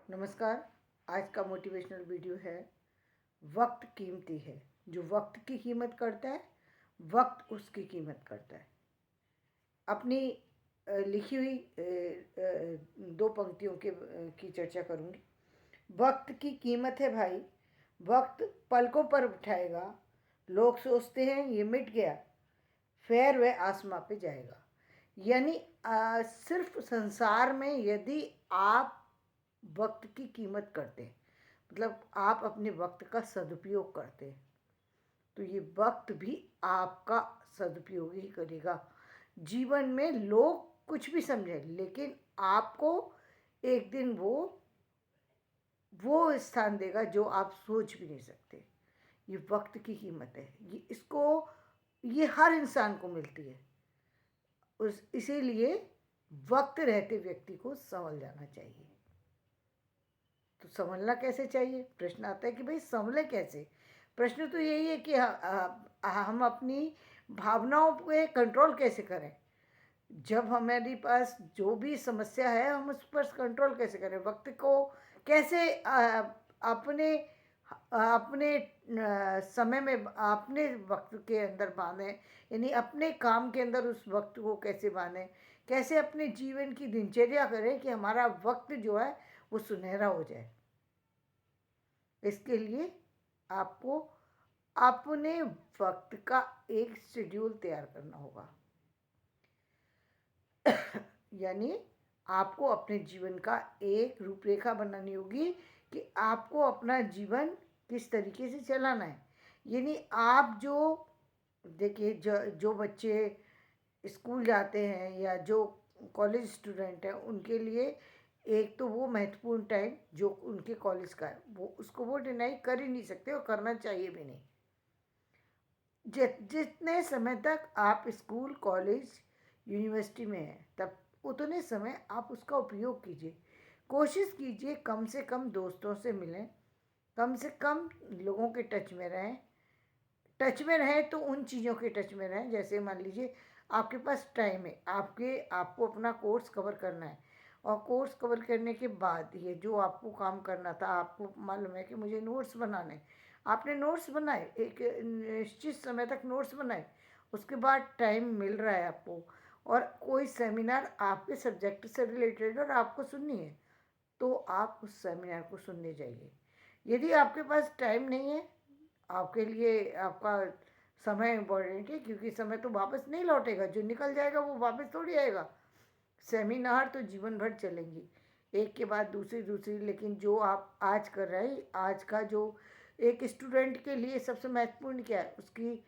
नमस्कार। आज का मोटिवेशनल वीडियो है वक्त कीमती है। जो वक्त की कीमत करता है वक्त उसकी कीमत करता है। अपनी लिखी हुई दो पंक्तियों की चर्चा करूंगी। वक्त की कीमत है भाई, वक्त पलकों पर उठाएगा। लोग सोचते हैं ये मिट गया, फिर वह आसमां पे जाएगा। यानी सिर्फ संसार में यदि आप वक्त की कीमत करते हैं, मतलब आप अपने वक्त का सदुपयोग करते हैं, तो ये वक्त भी आपका सदुपयोग ही करेगा। जीवन में लोग कुछ भी समझें, लेकिन आपको एक दिन वो स्थान देगा जो आप सोच भी नहीं सकते। ये वक्त की कीमत है, ये हर इंसान को मिलती है। इसीलिए वक्त रहते व्यक्ति को संभल जाना चाहिए। तो संभलना कैसे चाहिए? प्रश्न आता है कि भाई संभले कैसे। प्रश्न तो यही है कि हम अपनी भावनाओं पे कंट्रोल कैसे करें। जब हमारे पास जो भी समस्या है, हम उस पर कंट्रोल कैसे करें। वक्त को कैसे अपने अपने समय में अपने वक्त के अंदर बांधें, यानी अपने काम के अंदर उस वक्त को कैसे बांधें, कैसे अपने जीवन की दिनचर्या करें कि हमारा वक्त जो है वो सुनहरा हो जाए। इसके लिए आपको अपने वक्त का एक शेड्यूल तैयार करना होगा। यानी आपको अपने जीवन का एक रूपरेखा बनानी होगी कि आपको अपना जीवन किस तरीके से चलाना है। यानी आप जो देखिए, जो बच्चे स्कूल जाते हैं या जो कॉलेज स्टूडेंट हैं, उनके लिए एक तो वो महत्वपूर्ण टाइम जो उनके कॉलेज का है, वो डिनाई कर ही नहीं सकते और करना चाहिए भी नहीं। जितने समय तक आप स्कूल, कॉलेज, यूनिवर्सिटी में हैं, तब उतने समय आप उसका उपयोग कीजिए। कोशिश कीजिए कम से कम दोस्तों से मिलें, कम से कम लोगों के टच में रहें। टच में रहें तो उन चीज़ों के टच में रहें, जैसे मान लीजिए आपके पास टाइम है, आपको अपना कोर्स कवर करना है, और कोर्स कवर करने के बाद ये जो आपको काम करना था, आपको मालूम है कि मुझे नोट्स बनाने, आपने नोट्स बनाए, एक निश्चित समय तक नोट्स बनाए, उसके बाद टाइम मिल रहा है आपको और कोई सेमिनार आपके सब्जेक्ट से रिलेटेड और आपको सुननी है, तो आप उस सेमिनार को सुनने जाइए। यदि आपके पास टाइम नहीं है, आपके लिए आपका समय इम्पोर्टेंट है, क्योंकि समय तो वापस नहीं लौटेगा, जो निकल जाएगा वो वापस थोड़ी आएगा। सेमिनार तो जीवन भर चलेंगी, एक के बाद दूसरी दूसरी, लेकिन जो आप आज कर रहे हैं, आज का जो एक स्टूडेंट के लिए सबसे महत्वपूर्ण क्या है, उसकी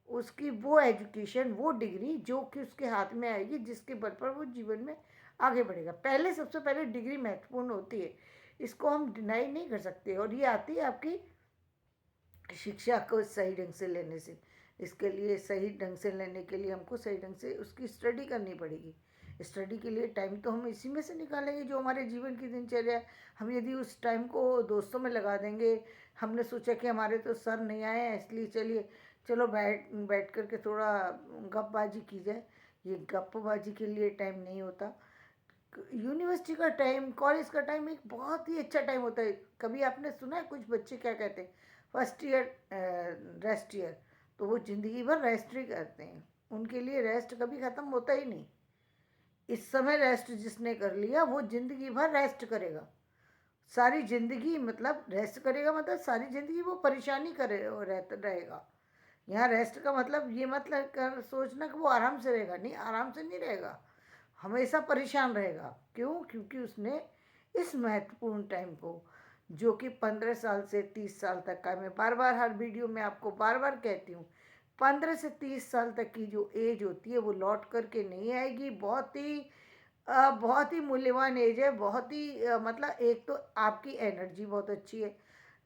उसकी वो एजुकेशन, वो डिग्री जो कि उसके हाथ में आएगी, जिसके बल पर वो जीवन में आगे बढ़ेगा। सबसे पहले डिग्री महत्वपूर्ण होती है, इसको हम डिनाई नहीं कर सकते, और ये आती है आपकी शिक्षा को सही ढंग से लेने से। इसके लिए सही ढंग से लेने के लिए हमको सही ढंग से उसकी स्टडी करनी पड़ेगी। स्टडी के लिए टाइम तो हम इसी में से निकालेंगे जो हमारे जीवन की दिनचर्या है। हम यदि उस टाइम को दोस्तों में लगा देंगे, हमने सोचा कि हमारे तो सर नहीं आए हैं, इसलिए चलो बैठ बैठ करके थोड़ा गपबाजी की जाए, ये गपबाजी के लिए टाइम नहीं होता। यूनिवर्सिटी का टाइम, कॉलेज का टाइम एक बहुत ही अच्छा टाइम होता है। कभी आपने सुना है कुछ बच्चे क्या कहते हैं, फर्स्ट ईयर रेस्ट ईयर, तो वो ज़िंदगी भर रेस्ट ही करते हैं, उनके लिए रेस्ट कभी ख़त्म होता ही नहीं। इस समय रेस्ट जिसने कर लिया वो ज़िंदगी भर रेस्ट करेगा, सारी ज़िंदगी, मतलब रेस्ट करेगा मतलब सारी ज़िंदगी वो परेशानी करे रहता रहेगा। यहाँ रेस्ट का मतलब ये मतलब कर सोचना कि वो आराम से रहेगा, नहीं, आराम से नहीं रहेगा, हमेशा परेशान रहेगा। क्यों? क्योंकि उसने इस महत्वपूर्ण टाइम को, जो कि 15 साल से 30 साल तक का, मैं बार बार हर वीडियो में आपको बार बार कहती हूँ, 15 से 30 साल तक की जो एज होती है वो लौट करके नहीं आएगी। बहुत ही मूल्यवान एज है, बहुत ही मतलब एक तो आपकी एनर्जी बहुत अच्छी है।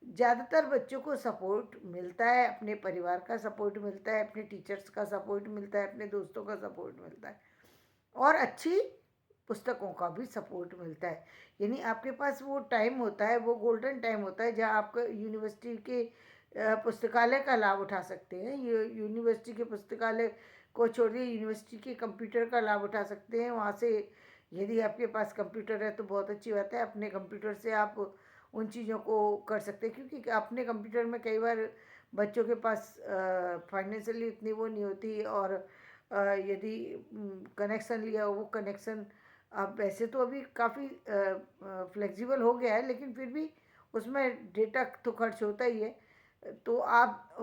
ज़्यादातर बच्चों को सपोर्ट मिलता है, अपने परिवार का सपोर्ट मिलता है, अपने टीचर्स का सपोर्ट मिलता है, अपने दोस्तों का सपोर्ट मिलता है, और अच्छी पुस्तकों का भी सपोर्ट मिलता है। यानी आपके पास वो टाइम होता है, वो गोल्डन टाइम होता है, जहाँ आप यूनिवर्सिटी के पुस्तकालय का लाभ उठा सकते हैं। यूनिवर्सिटी के पुस्तकालय को छोड़िए, यूनिवर्सिटी के कंप्यूटर का लाभ उठा सकते हैं, वहाँ से यदि आपके पास कंप्यूटर है तो बहुत अच्छी बात है, अपने कंप्यूटर से आप उन चीज़ों को कर सकते हैं, क्योंकि अपने कंप्यूटर में कई बार बच्चों के पास फाइनेंशियली इतनी वो नहीं होती, और यदि कनेक्शन लिया वो कनेक्शन, अब वैसे तो अभी काफ़ी फ्लेक्सिबल हो गया है, लेकिन फिर भी उसमें डेटा तो खर्च होता ही है। तो आप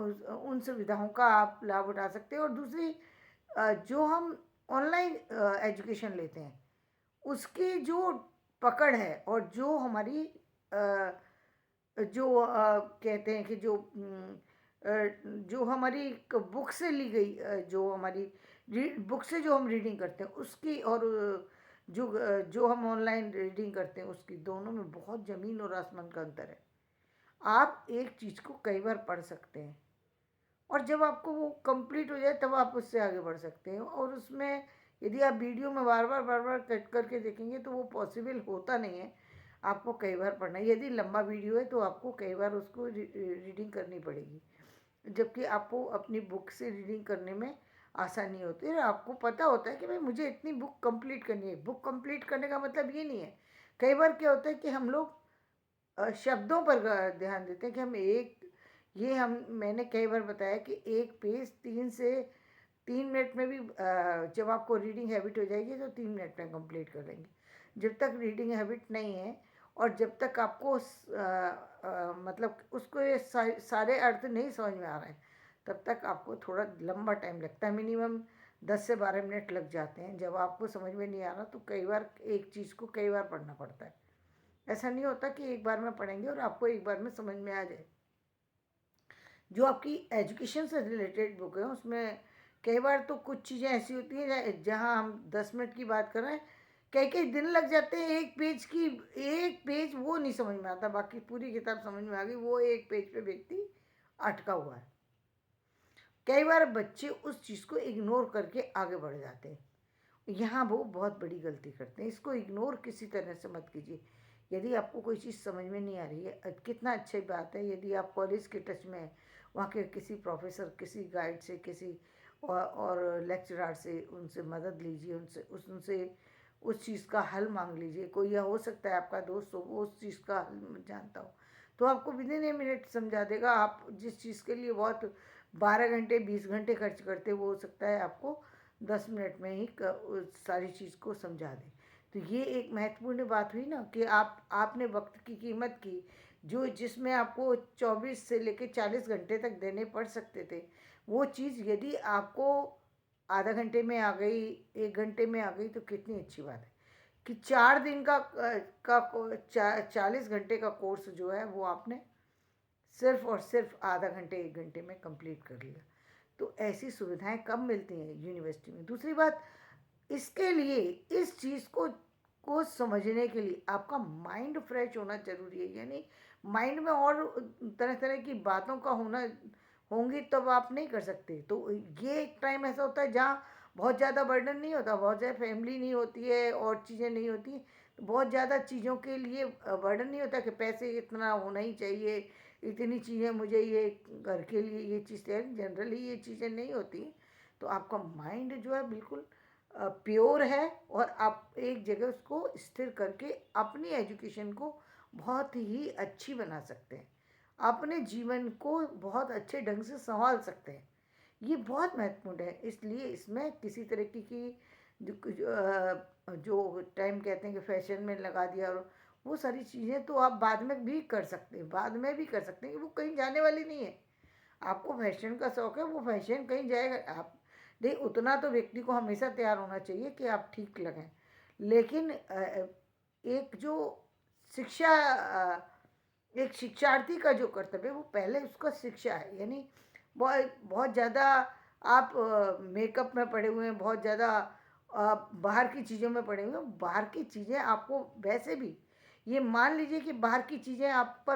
उन सुविधाओं का आप लाभ उठा सकते हैं। और दूसरी, जो हम ऑनलाइन एजुकेशन लेते हैं उसकी जो पकड़ है, और जो हमारी जो कहते हैं कि जो जो हमारी बुक से ली गई, जो हमारी बुक से जो हम रीडिंग करते हैं उसकी, और जो हम ऑनलाइन रीडिंग करते हैं उसकी, दोनों में बहुत ज़मीन और आसमान का अंतर है। आप एक चीज़ को कई बार पढ़ सकते हैं, और जब आपको वो कंप्लीट हो जाए तब आप उससे आगे बढ़ सकते हैं। और उसमें यदि आप वीडियो में बार बार कट करके देखेंगे तो वो पॉसिबल होता नहीं है। आपको कई बार पढ़ना है, यदि लंबा वीडियो है तो आपको कई बार उसको रीडिंग करनी पड़ेगी, जबकि आपको अपनी बुक से रीडिंग करने में आसानी होती है। आपको पता होता है कि भाई मुझे इतनी बुक कंप्लीट करनी है। बुक कंप्लीट करने का मतलब ये नहीं है, कई बार क्या होता है कि हम लोग शब्दों पर ध्यान देते हैं कि हम एक, ये हम मैंने कई बार बताया कि एक पेज 3 मिनट में भी, जब आपको रीडिंग हैबिट हो जाएगी तो 3 मिनट में कंप्लीट कर लेंगे। जब तक रीडिंग हैबिट नहीं है, और जब तक आपको मतलब उसको ये सारे अर्थ नहीं समझ में आ रहे हैं, तब तक आपको थोड़ा लंबा टाइम लगता है। मिनिमम 10 से 12 मिनट लग जाते हैं। जब आपको समझ में नहीं आ रहा तो कई बार एक चीज़ को कई बार पढ़ना पड़ता है। ऐसा नहीं होता कि एक बार में पढ़ेंगे और आपको एक बार में समझ में आ जाए। जो आपकी एजुकेशन से रिलेटेड बुक है उसमें कई बार तो कुछ चीज़ें ऐसी होती हैं जहाँ हम 10 मिनट की बात कर रहे हैं, कई कई दिन लग जाते हैं एक पेज की। एक पेज वो नहीं समझ में आता, बाकी पूरी किताब समझ में आ गई, वो एक पेज पे व्यक्ति अटका हुआ है। कई बार बच्चे उस चीज़ को इग्नोर करके आगे बढ़ जाते हैं, यहाँ वो बहुत बड़ी गलती करते हैं। इसको इग्नोर किसी तरह से मत कीजिए। यदि आपको कोई चीज़ समझ में नहीं आ रही है, कितना अच्छी बात है यदि आप कॉलेज के टच में हैं, वहाँ के किसी प्रोफेसर, किसी गाइड से, किसी और लेक्चरार से उनसे मदद लीजिए, उनसे उस चीज़ का हल मांग लीजिए। कोई या हो सकता है आपका दोस्त हो, वो उस चीज़ का हल जानता हो, तो आपको विदिन ए मिनट समझा देगा। आप जिस चीज़ के लिए बहुत 12 घंटे 20 घंटे खर्च करते, वो हो सकता है आपको 10 मिनट में ही उस सारी चीज़ को समझा दें। तो ये एक महत्वपूर्ण बात हुई ना कि आपने वक्त की कीमत की, जो जिसमें आपको 24 से लेकर 40 घंटे तक देने पड़ सकते थे, वो चीज़ यदि आपको आधा घंटे में आ गई, 1 घंटे में आ गई, तो कितनी अच्छी बात है कि 4 दिन का 40 घंटे का कोर्स जो है वो आपने सिर्फ और सिर्फ आधा घंटे 1 घंटे में कंप्लीट कर लिया। तो ऐसी सुविधाएं कम मिलती हैं यूनिवर्सिटी में। दूसरी बात, इसके लिए, इस चीज़ को समझने के लिए आपका माइंड फ्रेश होना जरूरी है। यानी माइंड में और तरह तरह की बातों का होना होंगी तब आप नहीं कर सकते। तो ये एक टाइम ऐसा होता है जहाँ बहुत ज़्यादा बर्डन नहीं होता, बहुत ज़्यादा फैमिली नहीं होती है और चीज़ें नहीं होती, तो बहुत ज़्यादा चीज़ों के लिए बर्डन नहीं होता कि पैसे इतना होना ही चाहिए, इतनी चीज़ें मुझे, ये घर के लिए ये चीज़ चाहिए। जनरली ये चीज़ें नहीं होती। तो आपका माइंड जो है बिल्कुल प्योर है, और आप एक जगह उसको स्थिर करके अपनी एजुकेशन को बहुत ही अच्छी बना सकते हैं, अपने जीवन को बहुत अच्छे ढंग से संभाल सकते हैं। ये बहुत महत्वपूर्ण है। इसलिए इसमें किसी तरह की जो टाइम कहते हैं कि फैशन में लगा दिया, और वो सारी चीज़ें तो आप बाद में भी कर सकते हैं, बाद में भी कर सकते हैं, वो कहीं जाने वाली नहीं है। आपको फैशन का शौक है, वो फैशन कहीं जाएगा। आप नहीं, उतना तो व्यक्ति को हमेशा तैयार होना चाहिए कि आप ठीक लगें। लेकिन एक जो शिक्षा, एक शिक्षार्थी का जो कर्तव्य है वो पहले उसका शिक्षा है। यानी बहुत बहुत ज़्यादा आप मेकअप में पड़े हुए हैं, बहुत ज़्यादा बाहर की चीज़ों में पड़े हुए हैं। बाहर की चीज़ें आपको वैसे भी, ये मान लीजिए कि बाहर की चीज़ें आप पर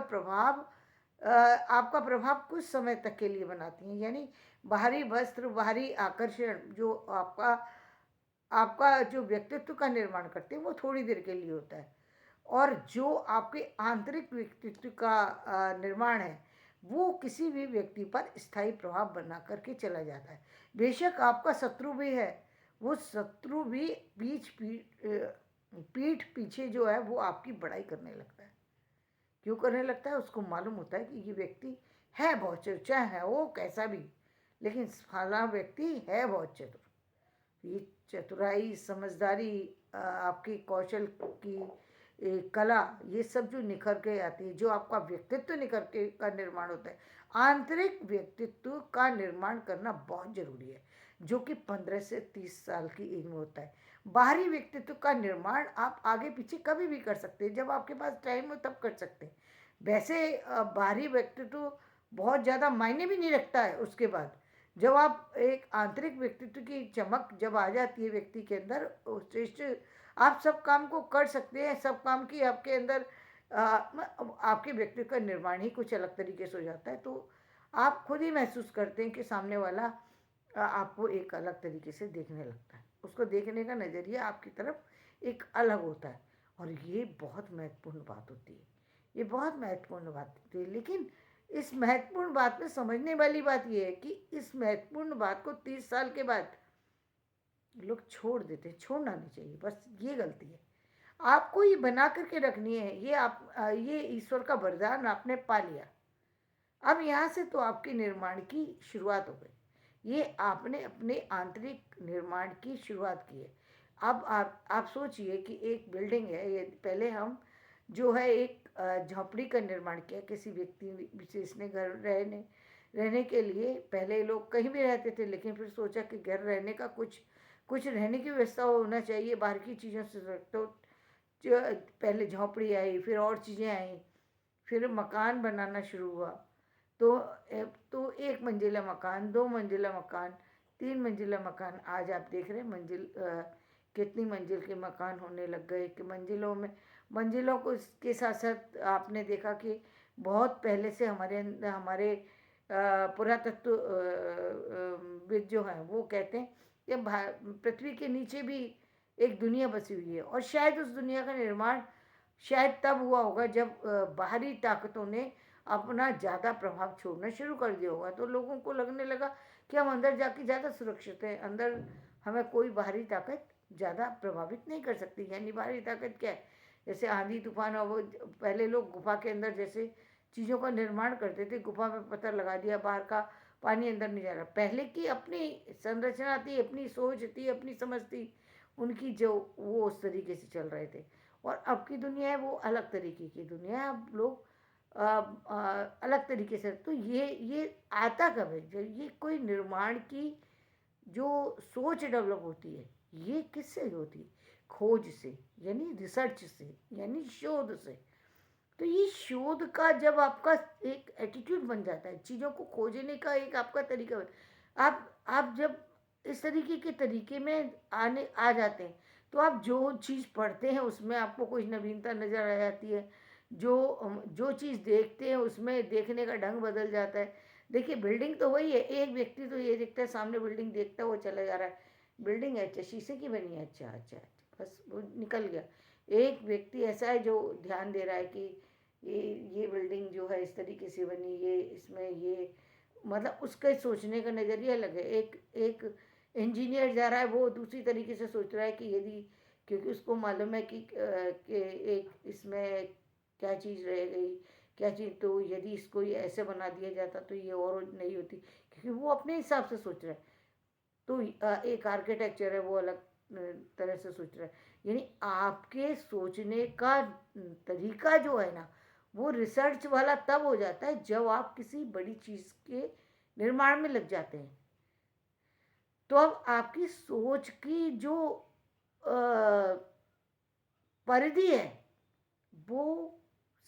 आपका प्रभाव कुछ समय तक के लिए बनाती हैं। यानी बाहरी वस्त्र, बाहरी आकर्षण जो आपका आपका जो व्यक्तित्व का निर्माण करते हैं वो थोड़ी देर के लिए होता है, और जो आपके आंतरिक व्यक्तित्व का निर्माण है वो किसी भी व्यक्ति पर स्थायी प्रभाव बना करके चला जाता है। बेशक आपका शत्रु भी है, वो शत्रु भी पीठ पीछे जो है वो आपकी बड़ाई करने लगता है। क्यों करने लगता है? उसको मालूम होता है कि ये व्यक्ति है बहुत चतुर, चाहे है वो कैसा भी, लेकिन फलाना व्यक्ति है बहुत चतुर। ये चतुराई, समझदारी, आपकी कौशल की कला, ये सब जो निखर के आती है, जो आपका व्यक्तित्व निखर के का निर्माण होता है, आंतरिक व्यक्तित्व का निर्माण करना बहुत जरूरी है, जो कि 15 से 30 साल की एज में होता है। बाहरी व्यक्तित्व का निर्माण आप आगे पीछे कभी भी कर सकते हैं, जब आपके पास टाइम हो तब कर सकते हैं। वैसे बाहरी व्यक्तित्व बहुत ज़्यादा मायने भी नहीं रखता है उसके बाद। जब आप एक आंतरिक व्यक्तित्व की चमक जब आ जाती है व्यक्ति के अंदर, श्रेष्ठ, आप सब काम को कर सकते हैं, सब काम की आपके अंदर आपके व्यक्तित्व का निर्माण ही कुछ अलग तरीके से हो जाता है। तो आप खुद ही महसूस करते हैं कि सामने वाला आपको एक अलग तरीके से देखने लगता है, उसको देखने का नज़रिया आपकी तरफ एक अलग होता है। और ये बहुत महत्वपूर्ण बात होती है, ये बहुत महत्वपूर्ण बात होती है। लेकिन इस महत्वपूर्ण बात में समझने वाली बात यह है कि इस महत्वपूर्ण बात को 30 साल के बाद लोग छोड़ देते हैं। छोड़ना नहीं चाहिए, बस ये गलती है। आपको ये बना करके रखनी है, ये ये ईश्वर का वरदान आपने पा लिया। अब यहाँ से तो आपके निर्माण की शुरुआत हो गई, ये आपने अपने आंतरिक निर्माण की शुरुआत की है। अब आप सोचिए कि एक बिल्डिंग है, ये पहले हम जो है एक झोंपड़ी का निर्माण किया, किसी व्यक्ति विशेष ने घर रहने रहने के लिए। पहले लोग कहीं भी रहते थे, लेकिन फिर सोचा कि घर रहने का कुछ कुछ रहने की व्यवस्था होना चाहिए, बाहर की चीज़ों से। तो पहले झोंपड़ी आई, फिर और चीज़ें आई, फिर मकान बनाना शुरू हुआ। तो तो 1 मंजिला मकान, 2 मंजिला मकान, 3 मंजिला मकान, आज आप देख रहे हैं कितनी मंजिल के मकान होने लग गए कि मंजिलों को के साथ साथ आपने देखा कि बहुत पहले से हमारे पुरातत्व विद जो हैं वो कहते हैं कि पृथ्वी के नीचे भी एक दुनिया बसी हुई है, और शायद उस दुनिया का निर्माण शायद तब हुआ होगा जब बाहरी ताकतों ने अपना ज़्यादा प्रभाव छोड़ना शुरू कर दिया होगा। तो लोगों को लगने लगा कि हम अंदर जाके ज़्यादा सुरक्षित हैं, अंदर हमें कोई बाहरी ताकत ज़्यादा प्रभावित नहीं कर सकती। यानी बाहरी ताकत क्या है? जैसे आंधी तूफान, और वो पहले लोग गुफा के अंदर जैसे चीज़ों का निर्माण करते थे, गुफा में पत्थर लगा दिया, बाहर का पानी अंदर नहीं जा रहा। पहले की अपनी संरचना थी, अपनी सोच थी, अपनी समझ थी उनकी, जो वो उस तरीके से चल रहे थे। और अब की दुनिया है वो अलग तरीके की दुनिया है। अब लोग अलग तरीके से, तो ये आता कब है? जब ये कोई निर्माण की जो सोच डेवलप होती है, ये किससे होती है? खोज से, यानी रिसर्च से, यानी शोध से। तो ये शोध का जब आपका एक एटीट्यूड बन जाता है, चीज़ों को खोजने का एक आपका तरीका आप जब इस तरीके के तरीके में आने आ जाते हैं, तो आप जो चीज़ पढ़ते हैं उसमें आपको कुछ नवीनता नज़र आ जाती है। जो चीज़ देखते हैं उसमें देखने का ढंग बदल जाता है। देखिए, बिल्डिंग तो वही है, एक व्यक्ति तो ये देखता है, सामने बिल्डिंग देखता है, वो चला जा रहा है, बिल्डिंग है, अच्छा शीशे की बनी है, अच्छा अच्छा अच्छा, बस वो निकल गया। एक व्यक्ति ऐसा है जो ध्यान दे रहा है कि ये बिल्डिंग जो है इस तरीके से बनी, ये इसमें ये, मतलब उसका सोचने का नज़रिया अलग है। एक एक इंजीनियर जा रहा है, वो दूसरी तरीके से सोच रहा है कि यदि, क्योंकि उसको मालूम है कि एक इसमें क्या चीज़ रह गई, क्या चीज़, तो यदि इसको ये ऐसे बना दिया जाता तो ये और नहीं होती, क्योंकि वो अपने हिसाब से सोच रहा है। तो एक आर्किटेक्चर है, वो अलग तरह से सोच रहा है। यानी आपके सोचने का तरीका जो है ना, वो रिसर्च वाला तब हो जाता है जब आप किसी बड़ी चीज़ के निर्माण में लग जाते हैं। तो अब आपकी सोच की जो परिधि है वो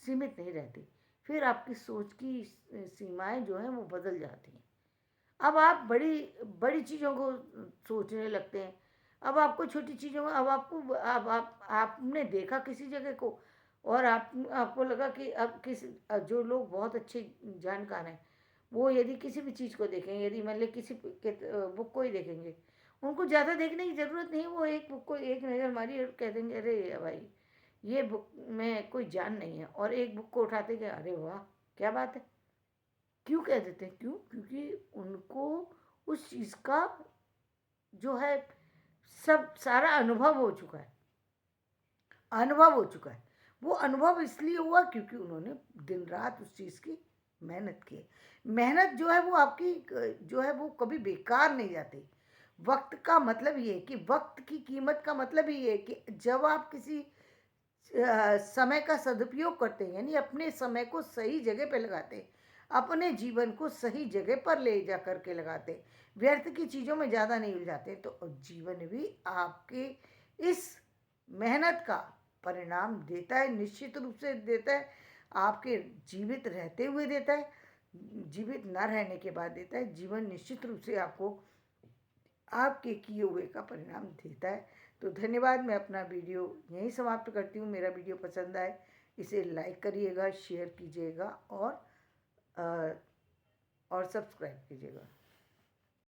सीमित नहीं रहती, फिर आपकी सोच की सीमाएं जो हैं वो बदल जाती हैं। अब आप बड़ी बड़ी चीज़ों को सोचने लगते हैं। अब आपको छोटी चीज़ों में, अब आपको आप आपने देखा किसी जगह को, और आपको लगा कि अब जो लोग बहुत अच्छे जानकार हैं, वो यदि किसी भी चीज़ को देखें, यदि मान लें किसी बुक को ही देखेंगे, उनको ज़्यादा देखने की ज़रूरत नहीं है, वो एक बुक को एक नज़र मारी और कह देंगे अरे भाई ये बुक में कोई जान नहीं है, और एक बुक को उठाते गए, अरे वाह क्या बात है। क्यों कह देते हैं? क्यों? क्योंकि उनको उस चीज़ का जो है सब सारा अनुभव हो चुका है। अनुभव हो चुका है। वो अनुभव इसलिए हुआ क्योंकि उन्होंने दिन रात उस चीज़ की मेहनत की है। मेहनत जो है वो आपकी जो है वो कभी बेकार नहीं जाती। वक्त का मतलब ये है कि वक्त की कीमत का मतलब ही ये है कि जब आप किसी समय का सदुपयोग करते हैं, यानी अपने समय को सही जगह पे लगाते हैं, अपने जीवन को सही जगह पर ले जा करके लगाते हैं, व्यर्थ की चीज़ों में ज़्यादा नहीं उलझाते, तो जीवन भी आपके इस मेहनत का परिणाम देता है, निश्चित रूप से देता है। आपके जीवित रहते हुए देता है, जीवित न रहने के बाद देता है। जीवन निश्चित रूप से आपको आपके किए हुए का परिणाम देता है। तो धन्यवाद, मैं अपना वीडियो यहीं समाप्त करती हूँ। मेरा वीडियो पसंद आए इसे लाइक करिएगा, शेयर कीजिएगा और सब्सक्राइब कीजिएगा।